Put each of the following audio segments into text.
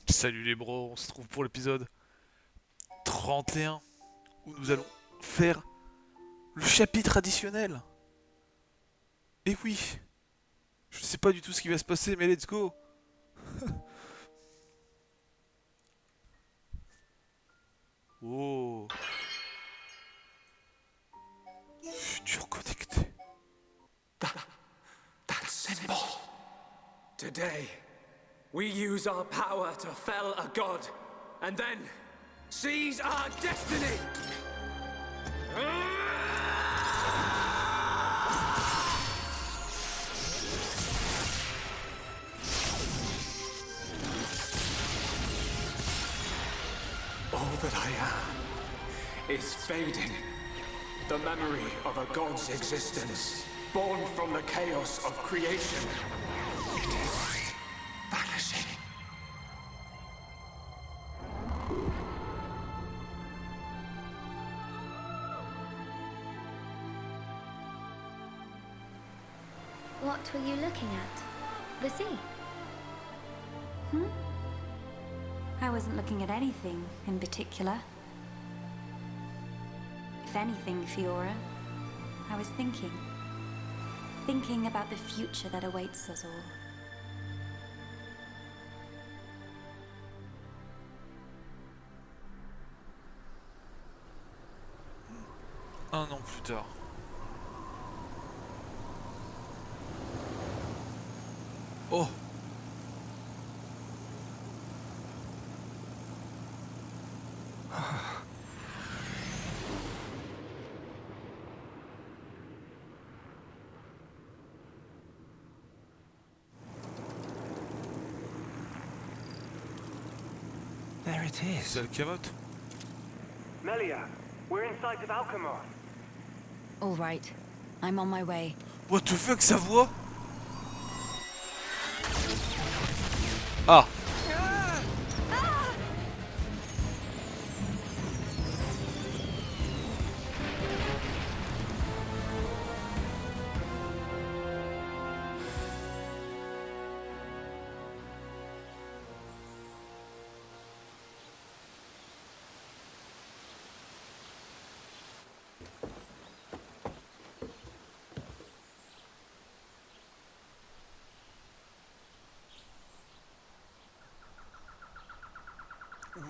Salut les bros, on se trouve pour l'épisode 31 où nous allons faire le chapitre additionnel. Et oui, je sais pas du tout ce qui va se passer, mais let's go. Oh, futur connecté. That symbol. Today, we use our power to fell a god, and then seize our destiny! All that I am is fading. The memory of a god's existence, born from the chaos of creation. It is vanishing. What were you looking at? The sea? I wasn't looking at anything in particular. If anything, Fiora, I was thinking. Thinking about the future that awaits us all. Un an plus tard. Oh, There it is. c'est Alcamote. Melia, we're in sight of Alchemoth. All right, I'm on my way. What the fuck, sa voix? Ah,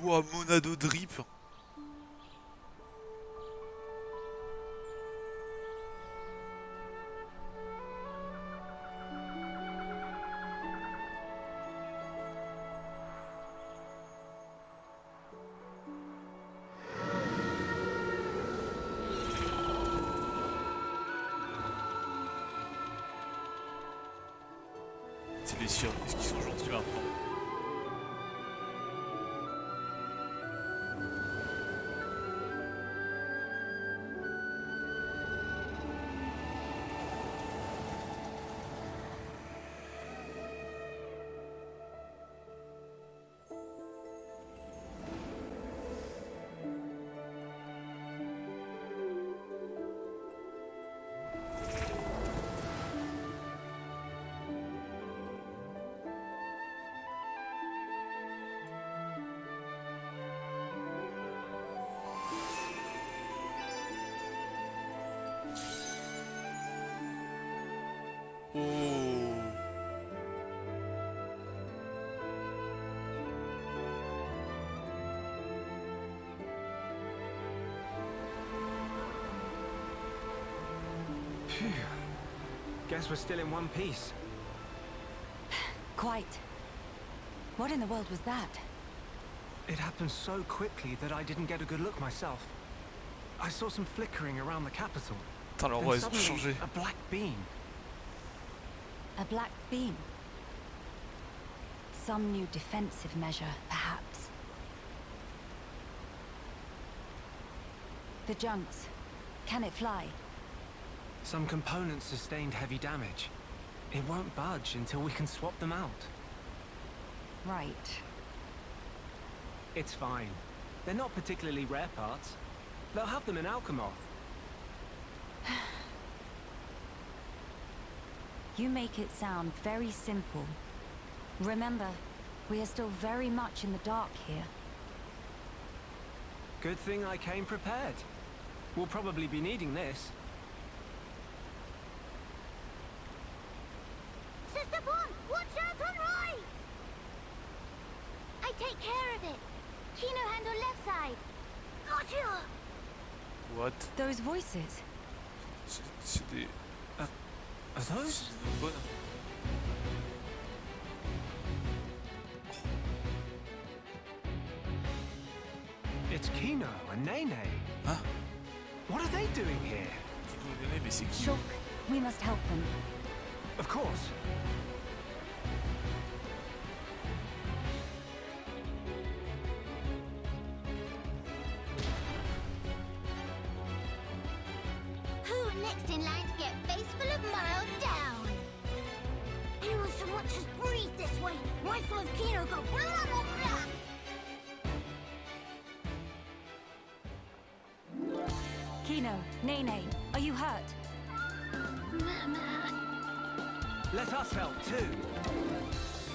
ouah, Monado Drip. C'est les siens, est-ce qu'ils sont gentils maintenant? Oh. Phew. Guess we're still in one piece. Quite. What in the world was that? It happened so quickly that I didn't get a good look myself. I saw some flickering around the capital. Putain, leur Then voix, ils ont suddenly, changé. a black beam. A black beam? Some new defensive measure, perhaps. The junks. Can it fly? Some components sustained heavy damage. It won't budge until we can swap them out. Right. It's fine. They're not particularly rare parts. They'll have them in Alchemoth. You make it sound very simple. Remember, We are still very much in the dark here. Good thing I came prepared. We'll probably be needing this. Sister Bon, watch out on right! I take care of it. Kino handle left side. Gotcha! What? Those voices. C'est des... Are those? des bonnes. It's Kino and Nene. Hein? What are they doing here? Kino et Nene, mais c'est qui? Shulk, we must help them. Of course. Who next in line to get face full of miles down? Anyone so much as breathe this way, rifle of Kino go blah blah blah! Kino, Nene, are you hurt? Mama. Let us help too.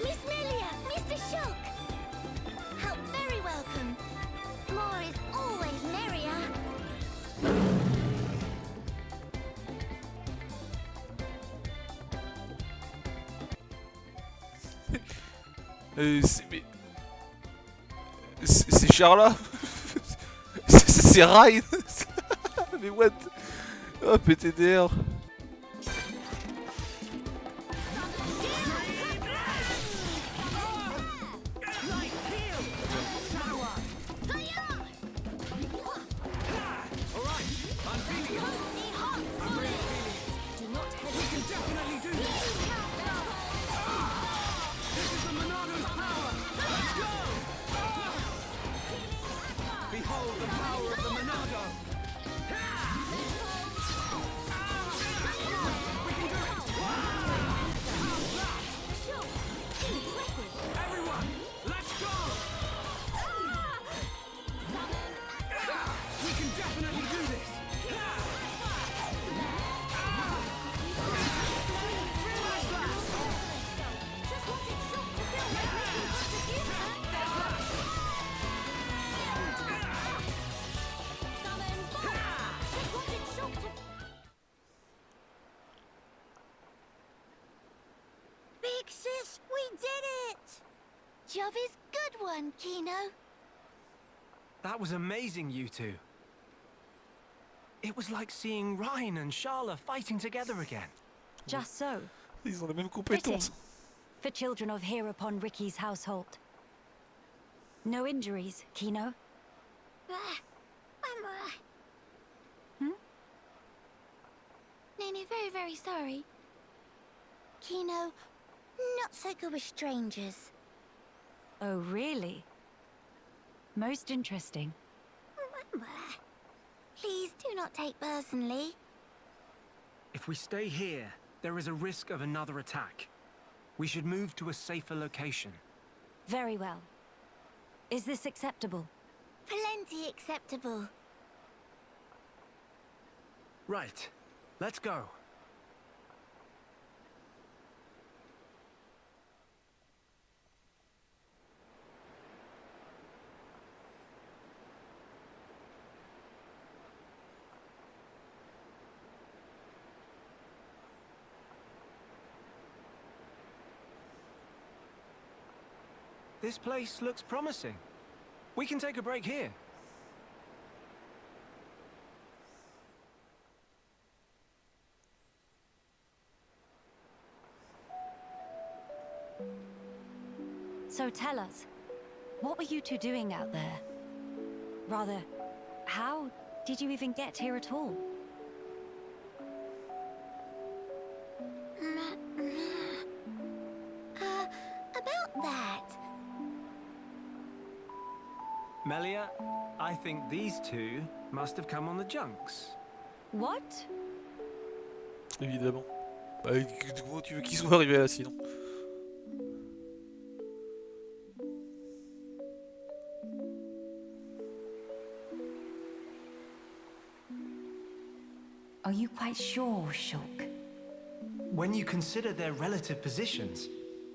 Miss Melia, Mr. Shulk! Help very welcome. More is always merrier. Mais... C'est Charla. C'est Ryan. Mais what? Oh, PTDR. Behold the power of the Monado! We can do it! Everyone, let's go! We can definitely do this! Big sis, we did it! Job is good one, Kino. That was amazing, you two. It was like seeing Ryan and Sharla fighting together again. Just so. Ils ont les mêmes Fitting. compétences. For children of here upon Ricky's household. No injuries, Kino? I'm Hmm? Nene, very, very sorry. Kino, not so good with strangers. Oh, really? Most interesting. Please do not take personally. If we stay here, there is a risk of another attack. We should move to a safer location. Very well. Is this acceptable? Plenty acceptable. Right. Let's go. This place looks promising. We can take a break here. So tell us, what were you two doing out there? Rather, how did you even get here at all? About that. Melia, I think these two must have come on the junks. What? Évidemment. Bah, comment tu veux qu'ils soient arrivés là sinon? Are you quite sure, Shulk? When you consider their relative positions,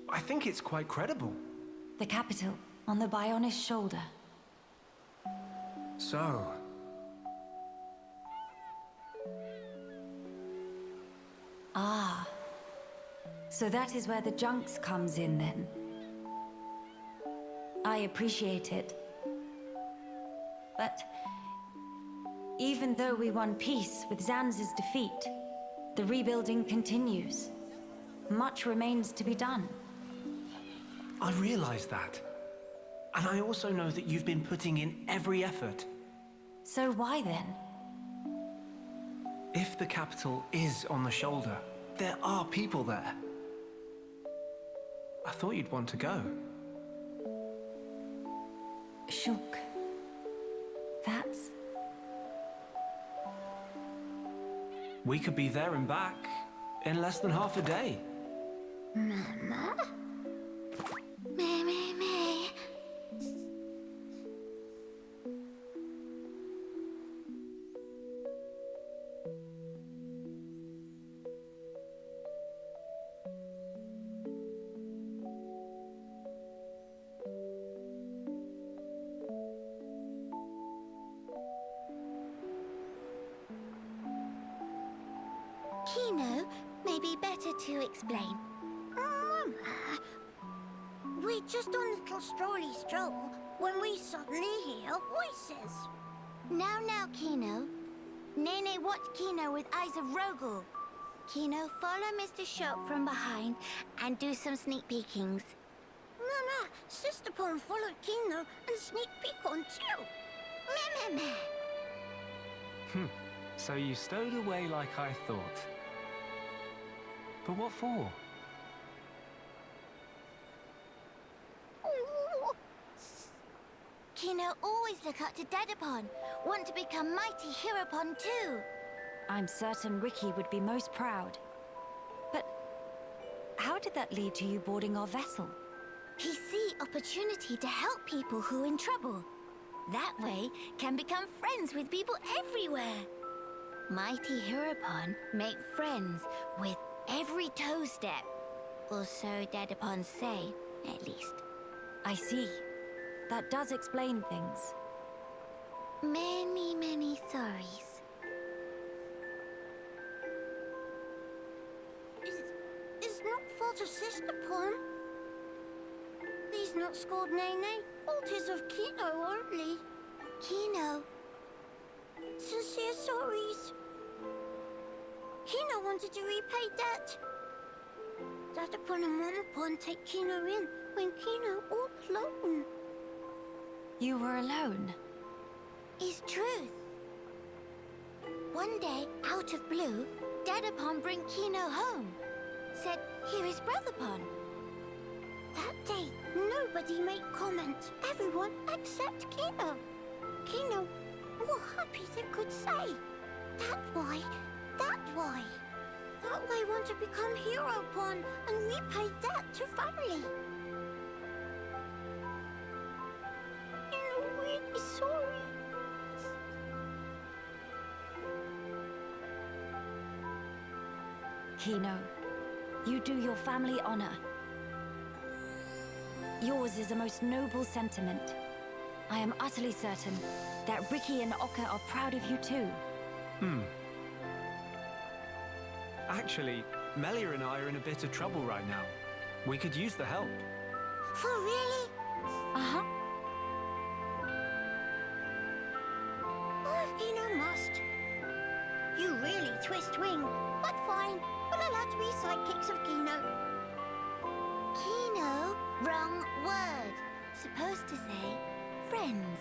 I think it's quite credible. The capital, on the Bionis shoulder. So, Ah. So that is where the junks comes in then. I appreciate it. But even though we won peace with Zanz's defeat, the rebuilding continues. Much remains to be done. I realize that. And I also know that you've been putting in every effort. So why then? If the capital is on the shoulder, there are people there. I thought you'd want to go. Shulk. That's... We could be there and back in less than half a day. Mama? Me. Kino, may be better to explain. Mama, we're just on a little strolly stroll when we suddenly hear voices. Now, Kino. Nene watched Kino with eyes of Rogel. Kino, follow Mr. Shulk from behind and do some sneak peekings. Mama, Sister Pon followed Kino and sneak peek on too. Meh. So you stowed away like I thought. But what for? Ooh. Kino always look up to Dedapon. Want to become mighty Heropon too. I'm certain Ricky would be most proud. But how did that lead to you boarding our vessel? He see opportunity to help people who in trouble. That way can become friends with people everywhere. Mighty Heropon make friends with every toe step. Or so Dedapon say, at least. I see. That does explain things. Many sorries. It's not fault of Sister Pon. He's not scored Nene. Fault is of Kino only. Kino. Sincere sorries. Kino wanted to repay debt. Dedapon and Momopon take Kino in when Kino all alone. You were alone? Is truth. One day, out of blue, Dedapon bring Kino home. Said, here is Brotherpon. That day, nobody made comment. Everyone except Kino. Kino, more happy than could say. That why. That way want to become Heropon and repay debt to family. Kino really sorry. Kino, you do your family honor. Yours is a most noble sentiment. I am utterly certain that Ricky and Oka are proud of you too. Actually, Melia and I are in a bit of trouble right now. We could use the help. For really? Uh-huh. Oh, Kino must. You really twist wing. But fine, we'll allow to be sidekicks of Kino. Kino? Wrong word. Supposed to say friends.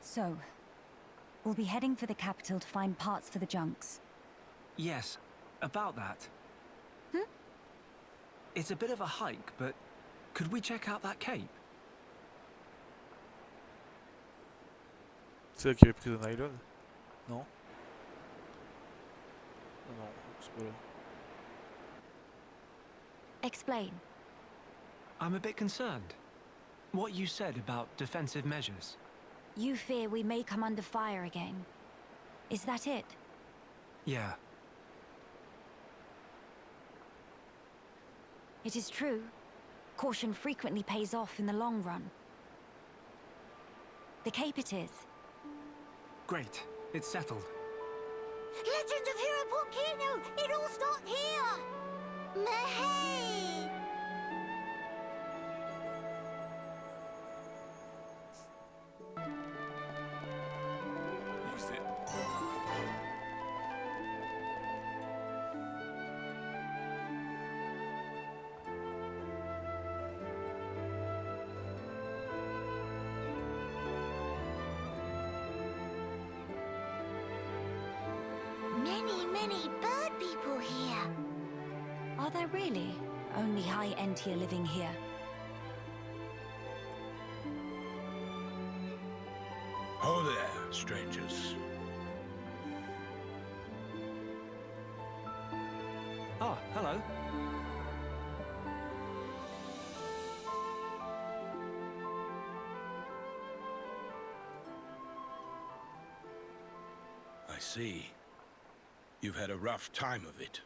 So, we'll be heading for the capital to find parts for the junks. Yes, about that. It's a bit of a hike, but could we check out that cape? C'est là qu'il avait pris de nylon? Non? Non, c'est pas là. Explain. I'm a bit concerned. What you said about defensive measures. You fear we may come under fire again. Is that it? Yeah. It is true. Caution frequently pays off in the long run. The Cape it is. Great. It's settled. Legend of Hero Volcano! It all started here! Mehey! Used it. Many bird people here. Are there really only high-end tier living here? Ho there, strangers. Oh, hello. I see. You've had a rough time of it.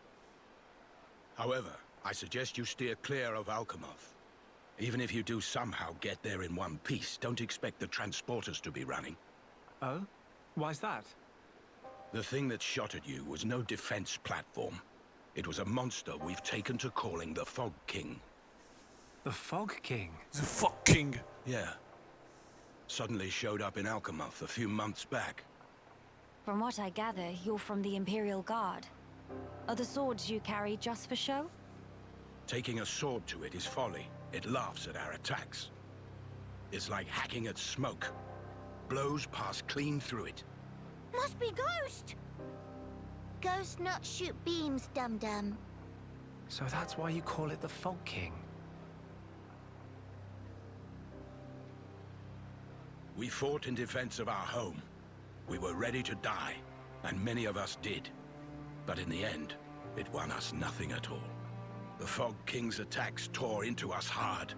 However, I suggest you steer clear of Alchemoth. Even if you do somehow get there in one piece, don't expect the transporters to be running. Oh? Why's that? The thing that shot at you was no defense platform. It was a monster we've taken to calling the Fog King. The Fog King? The fucking. Yeah. Suddenly showed up in Alchemoth a few months back. From what I gather, you're from the Imperial Guard. Are the swords you carry just for show? Taking a sword to it is folly. It laughs at our attacks. It's like hacking at smoke. Blows pass clean through it. Must be Ghost! Ghost not shoot beams, dum-dum. So that's why you call it the Fog King? We fought in defense of our home. We were ready to die, and many of us did. But in the end, it won us nothing at all. The Fog King's attacks tore into us hard.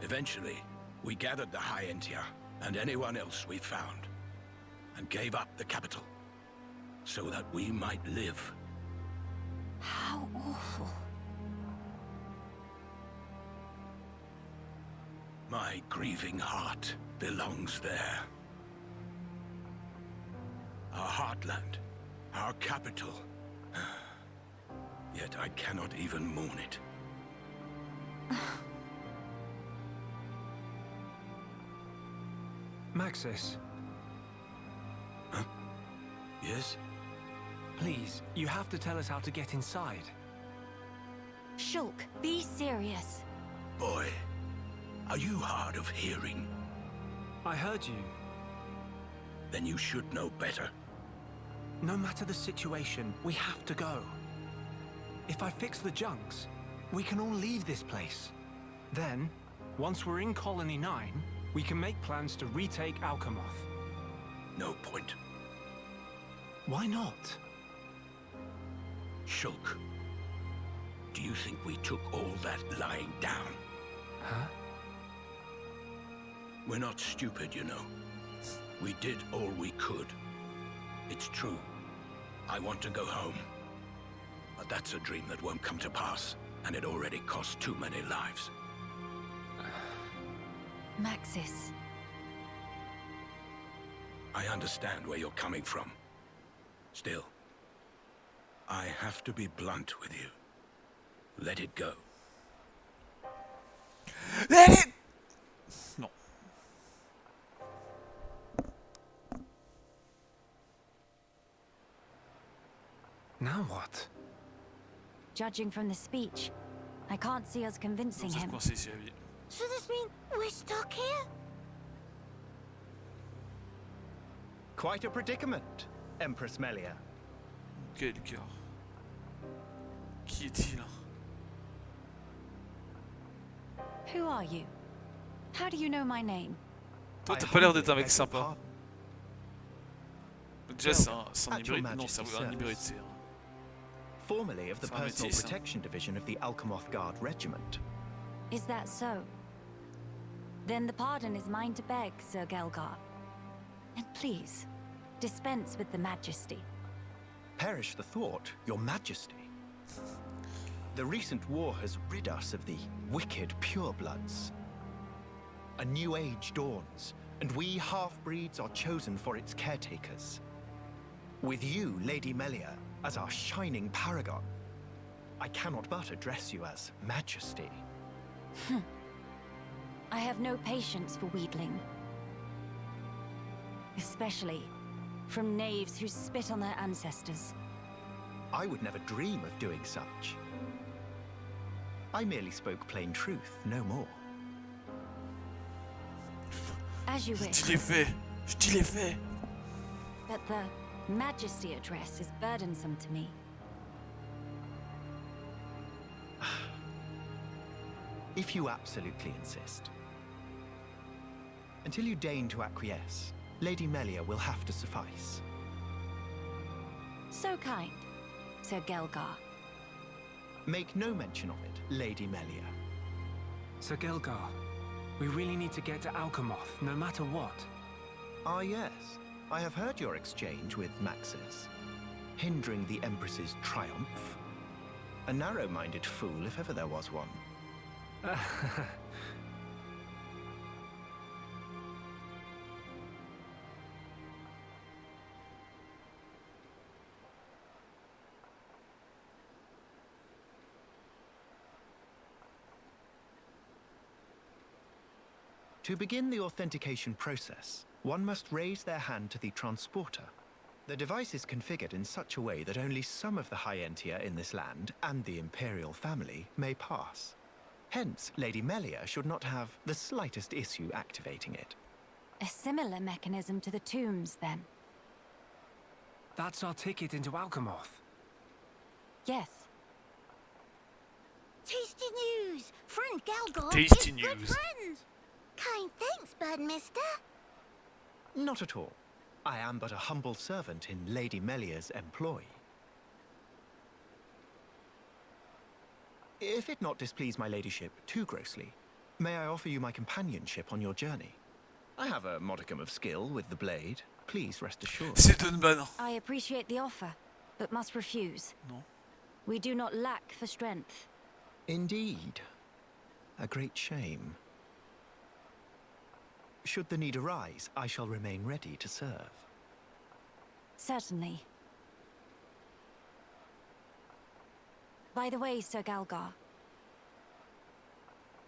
Eventually, we gathered the High Entia and anyone else we found, and gave up the capital, so that we might live. How awful. My grieving heart belongs there. Our heartland, our capital. Yet I cannot even mourn it. Maxis, Huh? Yes? please, you have to tell us how to get inside. Shulk, be serious. Boy, are you hard of hearing? I heard you. Then you should know better. No matter the situation, we have to go. If I fix the junks, we can all leave this place. Then, once we're in Colony 9, we can make plans to retake Alchemoth. No point. Why not? Shulk, do you think we took all that lying down? Huh? We're not stupid, you know. We did all we could. It's true. I want to go home. But that's a dream that won't come to pass, and it already cost too many lives. Maxis. I understand where you're coming from. Still, I have to be blunt with you. Let it go. Let it. Non. Now what? Judging from the speech, I can't see us convincing Ça se him. coincer ici à vie. So this means we're stuck here? Quite a predicament, Empress Melia. Quel cœur. Qui est-il? Who are you? How do you know my name? Toi, I t'as pas l'air humbly d'être un mec beg your sympa. pardon. Déjà, c'est un At your hybride. Non, Majesty's c'est un hybride, service. c'est. Formerly of the C'est un Personal métis, hein. Protection Division of the Alchemoth Guard Regiment. Is that so? Then the pardon is mine to beg, Sir Gelgar. And please, dispense with the majesty. Perish the thought, Your Majesty. The recent war has rid us of the wicked purebloods. A new age dawns, and we half-breeds are chosen for its caretakers. With you, Lady Melia, as our shining paragon, I cannot but address you as Majesty. I have no patience for wheedling. Especially from knaves who spit on their ancestors. I would never dream of doing such. I merely spoke plain truth, no more. As you Je wish. dis les faits. Je dis les faits. But the Majesty address is burdensome to me. If you absolutely insist. Until you deign to acquiesce, Lady Melia will have to suffice. So kind, Sir Gelgar. Make no mention of it, Lady Melia. Sir Gelgar, we really need to get to Alchemoth, no matter what. Ah, yes. I have heard your exchange with Maxis. Hindering the Empress's triumph. A narrow-minded fool, if ever there was one. To begin the authentication process, one must raise their hand to the transporter. The device is configured in such a way that only some of the High-Entier in this land and the Imperial family may pass. Hence, Lady Melia should not have the slightest issue activating it. A similar mechanism to the tombs, then. That's our ticket into Alchemoth. Yes. Tasty news! Friend Galgor Tasty is good news. friend! Kind thanks, Birdmister. Not at all. I am but a humble servant in Lady Melia's employ. If it not displease my ladyship too grossly, may I offer you my companionship on your journey? I have a modicum of skill with the blade. Please rest assured. C'est Dunban. I appreciate the offer, but must refuse. Non. We do not lack for strength. Indeed. A great shame. Should the need arise, I shall remain ready to serve. Certainly. By the way, Sir Galgar,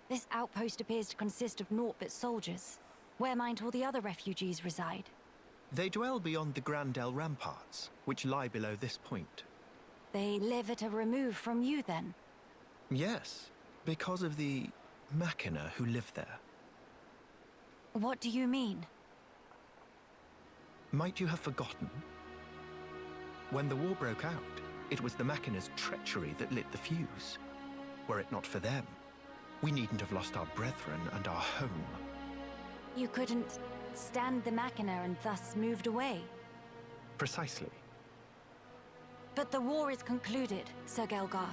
this outpost appears to consist of naught but soldiers. Where might all the other refugees reside? They dwell beyond the Grandel ramparts, which lie below this point. They live at a remove from you, then? Yes, because of the Machina who live there. What do you mean? Might you have forgotten? When the war broke out, it was the Machina's treachery that lit the fuse. Were it not for them, we needn't have lost our brethren and our home. You couldn't stand the Machina and thus moved away? Precisely. But the war is concluded, Sir Gelgar.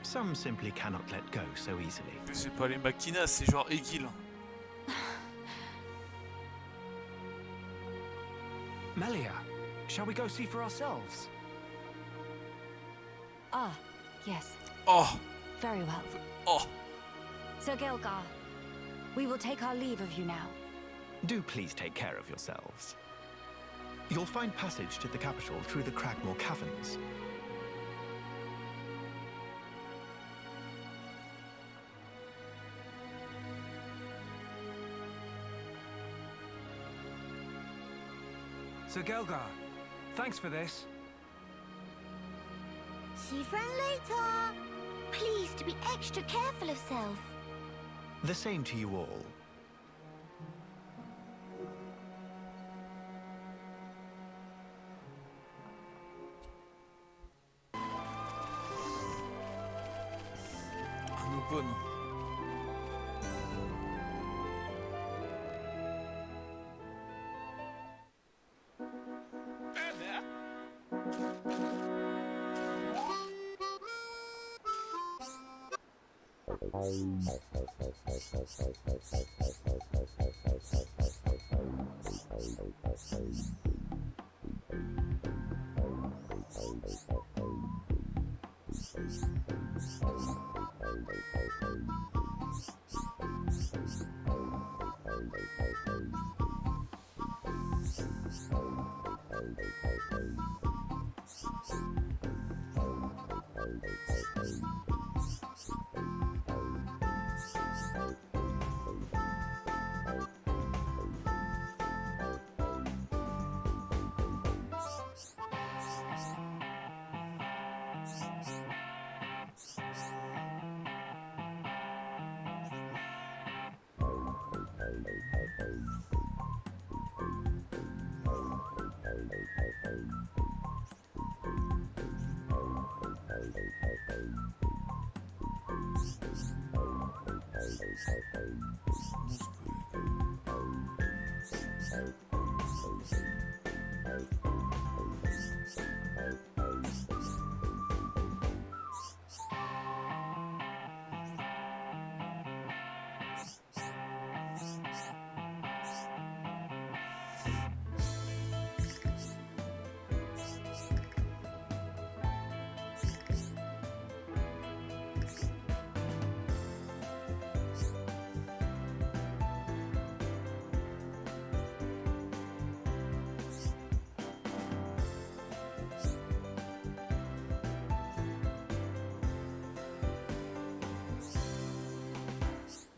Some simply cannot let go so easily. Mais c'est pas les Machinas, c'est genre Egil. Melia, shall we go see for ourselves? Ah, yes. Oh, Very well. oh. Sir Gelgar, we will take our leave of you now. Do please take care of yourselves. You'll find passage to the capital through the Cragmore Caverns. Sir Gelgar, thanks for this. See you friend later. Please to be extra careful of self. The same to you all. Un Ocon.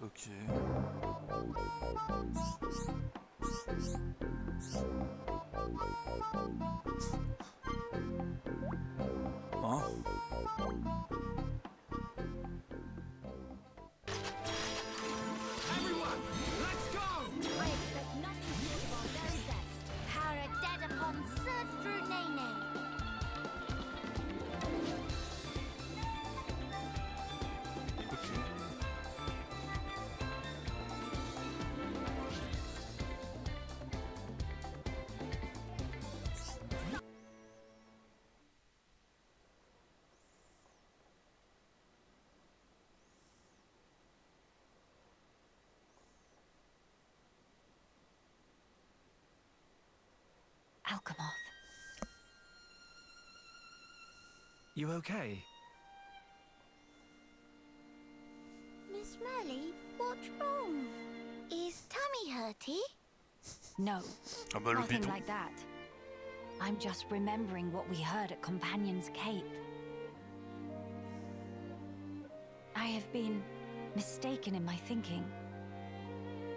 Ok. Hein? Everyone, let's go! I expect nothing short of our very best. Para dead upon surge through Nene. Ok. Alchemoth. You okay? Miss Melly, what's wrong? Is tummy hurty? No, Ah bah le nothing bidon. like that. I'm just remembering what we heard at Companion's Cape. I have been mistaken in my thinking.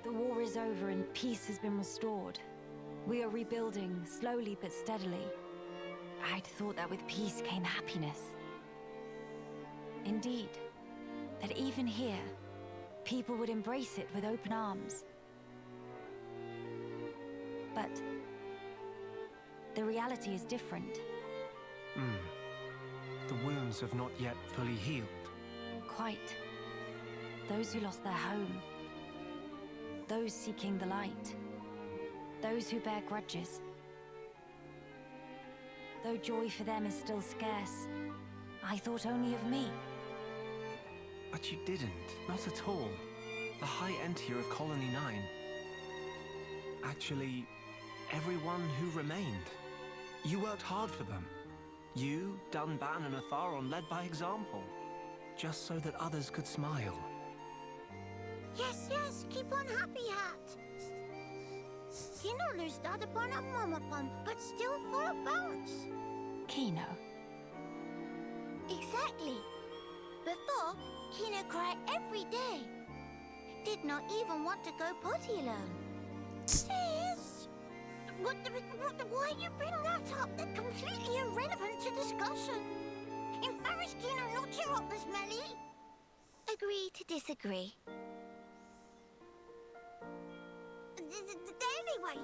The war is over and peace has been restored. We are rebuilding, slowly but steadily. I'd thought that with peace came happiness. Indeed, that even here, people would embrace it with open arms. But the reality is different. The wounds have not yet fully healed. Quite. Those who lost their home. Those seeking the light. Those who bear grudges. Though joy for them is still scarce, I thought only of me. But you didn't. Not at all. The High Entier of Colony 9. Actually, everyone who remained. You worked hard for them. You, Dunban, and Atharon led by example. Just so that others could smile. Yes, yes, keep on happy, Hat. Kino lose dad upon a momopon, but still full of bounce. Kino. Exactly. Before, Kino cried every day. Did not even want to go potty alone. Sis! Why you bring that up? That's completely irrelevant to discussion. Embarrass Kino not cheer up this Melly. Agree to disagree. Anyway,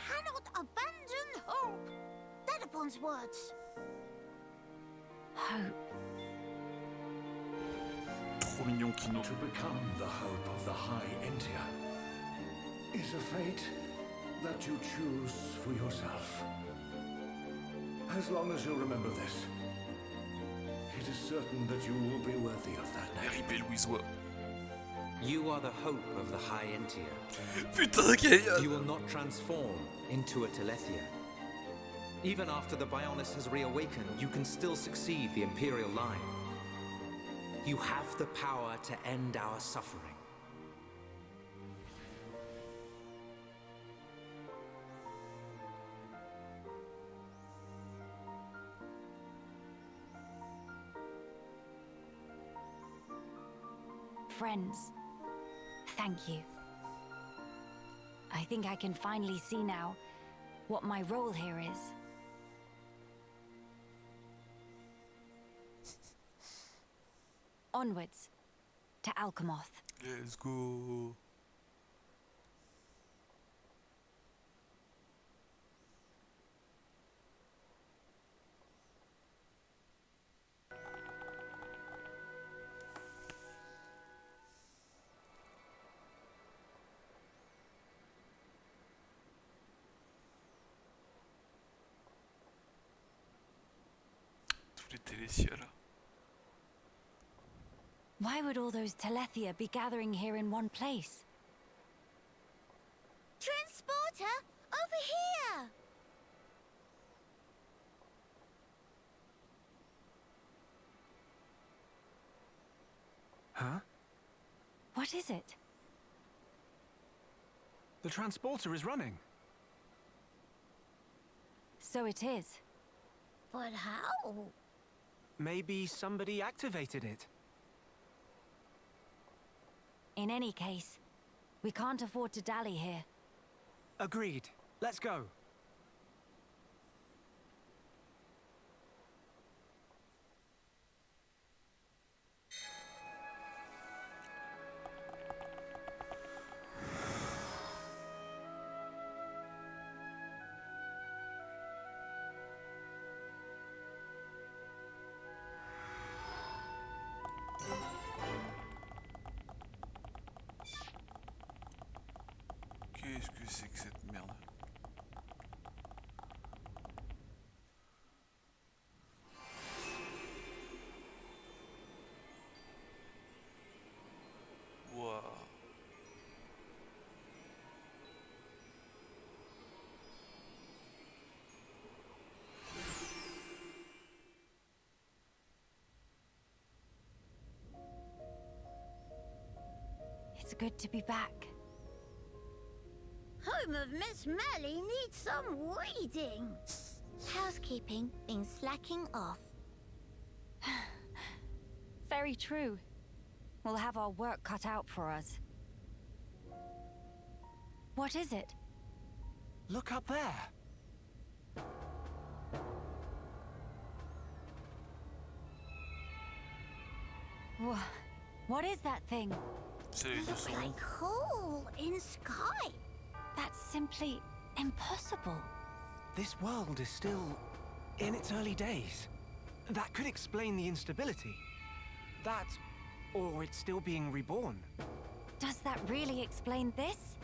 cannot abandon hope. Dedapon's words. Hope. Trop mignon Kino. To become the hope of the High Entier is a fate that you choose for yourself. As long as you remember this, it is certain that you will be worthy of that name. RIP Louisois. You are the hope of the High Entia. Putain, Gaïa. You will not transform into a Telethia. Even after the Bionis has reawakened, you can still succeed the Imperial line. You have the power to end our suffering. Friends, thank you. I think I can finally see now what my role here is. Onwards to Alchemoth. Let's go. Tous les télésiens là. Why would all those Telethia be gathering here in one place? Transporter, over here! Huh? What is it? The transporter is running. So it is. But how? Maybe somebody activated it. In any case, we can't afford to dally here. Agreed. Let's go. Qu'est-ce que c'est que cette merde? Waouh. It's good to be back. Home of Miss Melly needs some weeding. Housekeeping been slacking off. Very true. We'll have our work cut out for us. What is it? Look up there. What is that thing? C'est les deux Look sons. like hole in sky. That's simply impossible. This world is still in its early days. That could explain the instability. That, or it's still being reborn. Does that really explain this?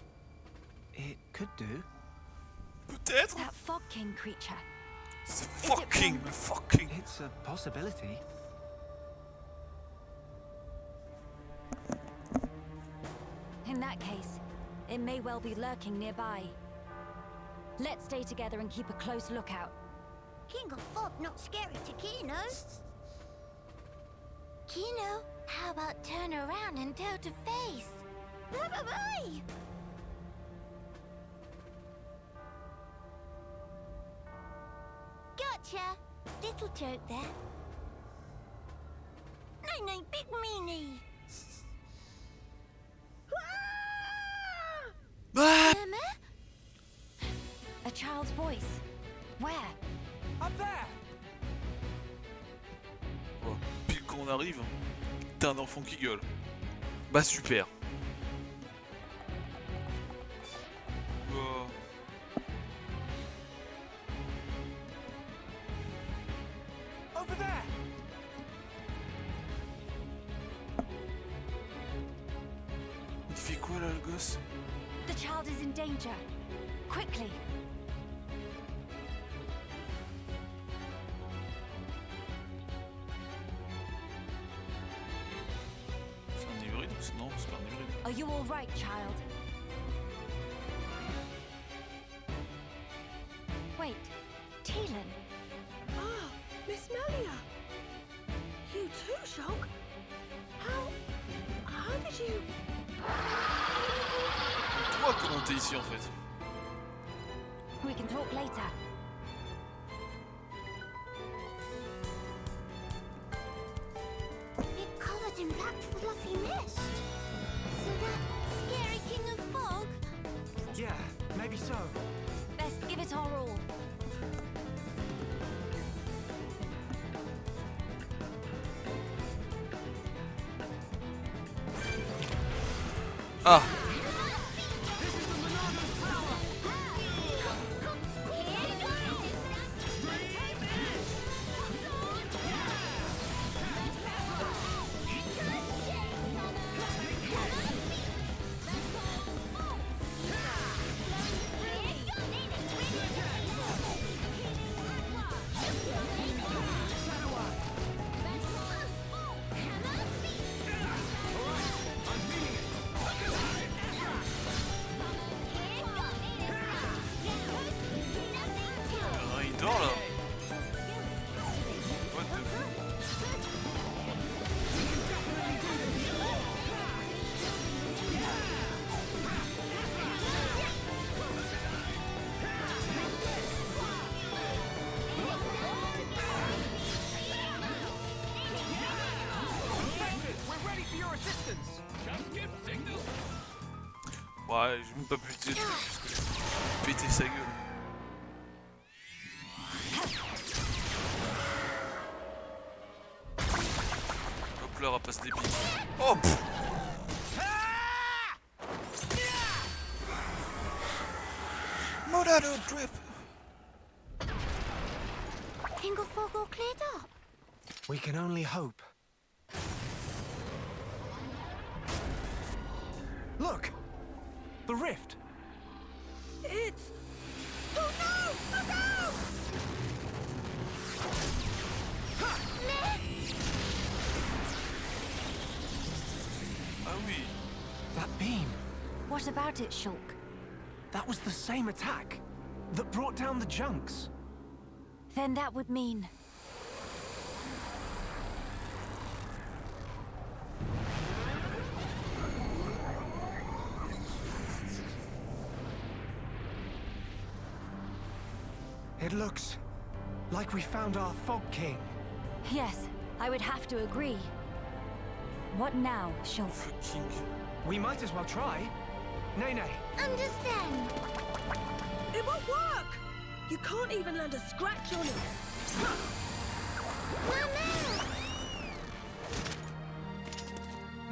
It could do. Peut-être. That Fog King creature. C'est it fucking, from- fucking. It's a possibility. In that case, it may well be lurking nearby. Let's stay together and keep a close lookout. King of Fog not scary to Kino. Kino, how about turn around and toe to face? Bye-bye-bye! Gotcha! Little joke there. No, big meanie. Ah! Mama? A child's voice. Where? Up there! Oh, pile quand on arrive, t'as un enfant qui gueule. Bah super. Oh. Over there! Il fait quoi là le gosse? The child is in danger. Quickly. C'est un hybride ou non, c'est pas un hybride. right, child. Wait, Teelan. Ah, Miss Melia. You too, Shulk? How did you... Toi, comment t'es ici en fait? We can talk later. It covered in black fluffy mist. So that scary king of fog? Yeah, maybe so. Best give it our all. Ah! Il dort là! What the fuck? We're ready for your assistance. Ouais, j'ai même pas pu te dire parce que j'ai pété sa gueule. Hop là, rapace des pics. Oh pff. Morado drip. King of fog all cleared up? We can only hope. Look! The rift! It's... Oh no! Look out! Ah oui. That beam. What about it, Shulk? That was the same attack that brought down the junks. Then that would mean... It looks like we found our Fog King. Yes, I would have to agree. What now, Shulk? Fucking. We might as well try. Nene. Understand? It won't work! You can't even land a scratch on it. Mama!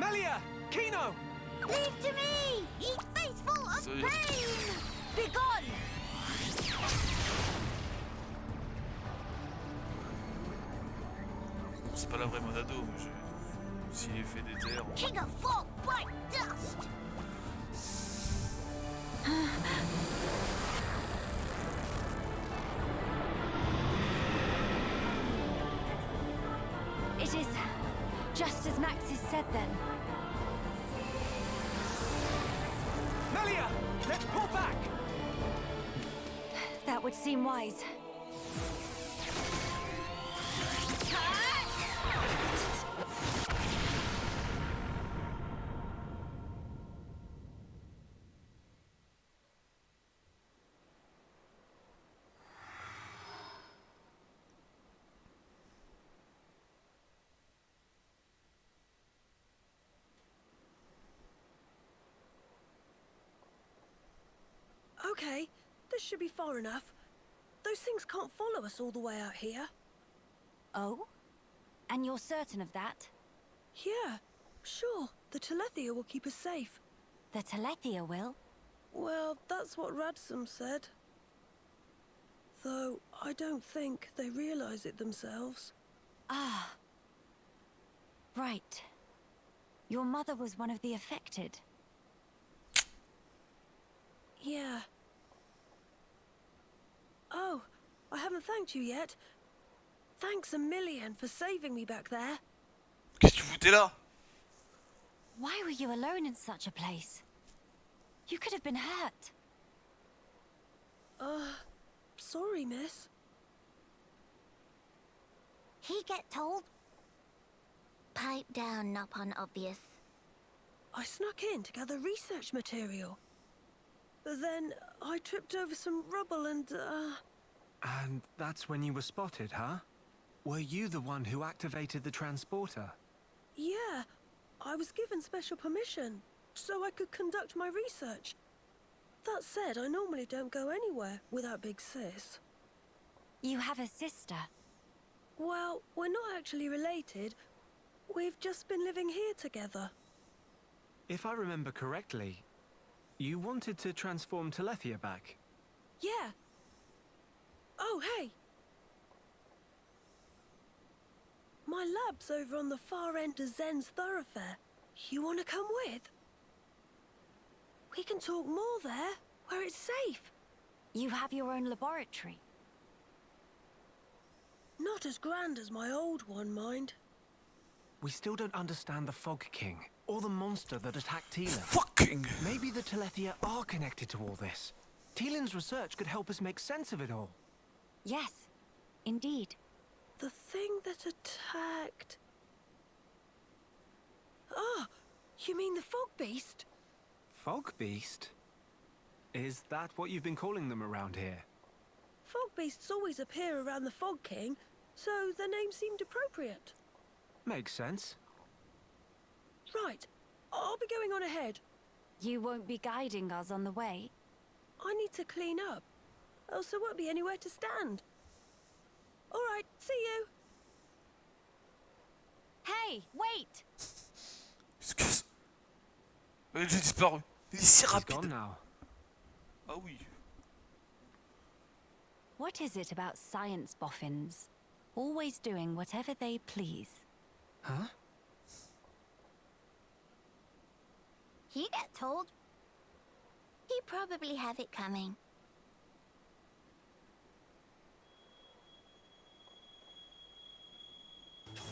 Melia! Kino! Leave to me! Eat face full of Sorry. pain! Begone! C'est pas la vraie Monado, mais s'il est fait d'éther. King of fog, bright dust! It is just as Max has said then. Melia! Let's pull back! That would seem wise. Okay, this should be far enough. Those things can't follow us all the way out here. Oh? And you're certain of that? Yeah, sure. The Telethia will keep us safe. The Telethia will? Well, that's what Radsum said. Though, I don't think they realize it themselves. Ah. Right. Your mother was one of the affected. Yeah. Oh, I haven't thanked you yet. Thanks a million for saving me back there. Qu'est-ce que tu foutais là? Why were you alone in such a place? You could have been hurt. Sorry, miss. He get told? Pipe down, not unobvious. I snuck in to gather research material. Then I tripped over some rubble and, And that's when you were spotted, huh? Were you the one who activated the transporter? Yeah, I was given special permission so I could conduct my research. That said, I normally don't go anywhere without Big Sis. You have a sister. Well, we're not actually related. We've just been living here together. If I remember correctly, you wanted to transform Telethia back. Yeah. Oh, hey! My lab's over on the far end of Zen's thoroughfare. You want to come with? We can talk more there, where it's safe. You have your own laboratory. Not as grand as my old one, mind. We still don't understand the Fog King, or the monster that attacked Teelan. Fucking! Maybe the Telethia are connected to all this. Teelan's research could help us make sense of it all. Yes, indeed. The thing that attacked... Ah, you mean the Fog Beast? Fog Beast? Is that what you've been calling them around here? Fog Beasts always appear around the Fog King, so the name seemed appropriate. Makes sense. Right, I'll be going on ahead. You won't be guiding us on the way? I need to clean up, else there won't be anywhere to stand. All right, see you. Hey, wait! Excuse. J'ai disparu. Il est si He's rapide. gone now. Ah oui. What is it about science boffins? Always doing whatever they please. Huh? He get told? He probably have it coming.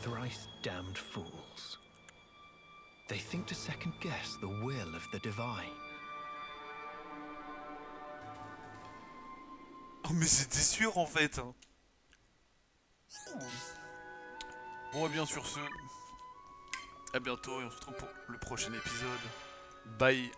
Thrice damned fools. They think to second guess the will of the divine. Oh mais c'était sûr en fait. Hein. Bon et bien sur ce, à bientôt et on se retrouve pour le prochain épisode. Bye.